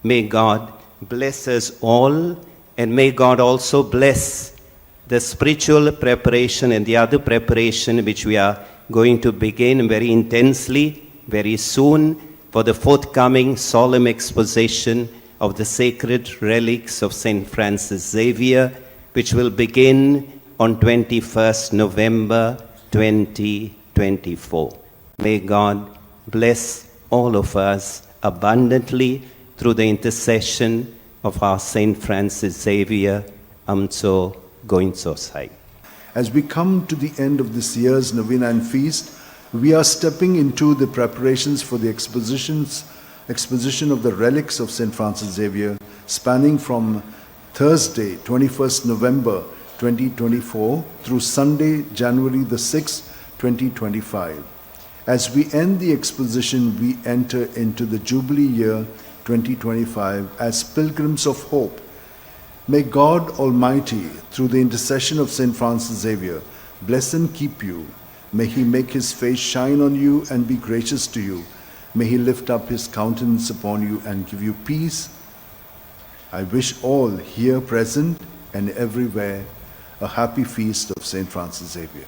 May God bless us all, and may God also bless the spiritual preparation and the other preparation which we are going to begin very intensely, very soon, for the forthcoming solemn exposition of the sacred relics of St. Francis Xavier, which will begin on 21st November 2024. May God bless all of us abundantly through the intercession of our St. Francis Xavier, Amso Goinsosai. As we come to the end of this year's Novena and Feast, we are stepping into the preparations for the exposition of the relics of St. Francis Xavier, spanning from Thursday, 21st November 2024, through Sunday, January the 6th, 2025. As we end the exposition, we enter into the Jubilee year 2025 as pilgrims of hope. May God Almighty, through the intercession of St. Francis Xavier, bless and keep you. May He make His face shine on you and be gracious to you. May He lift up His countenance upon you and give you peace. I wish all here present and everywhere a happy feast of St. Francis Xavier.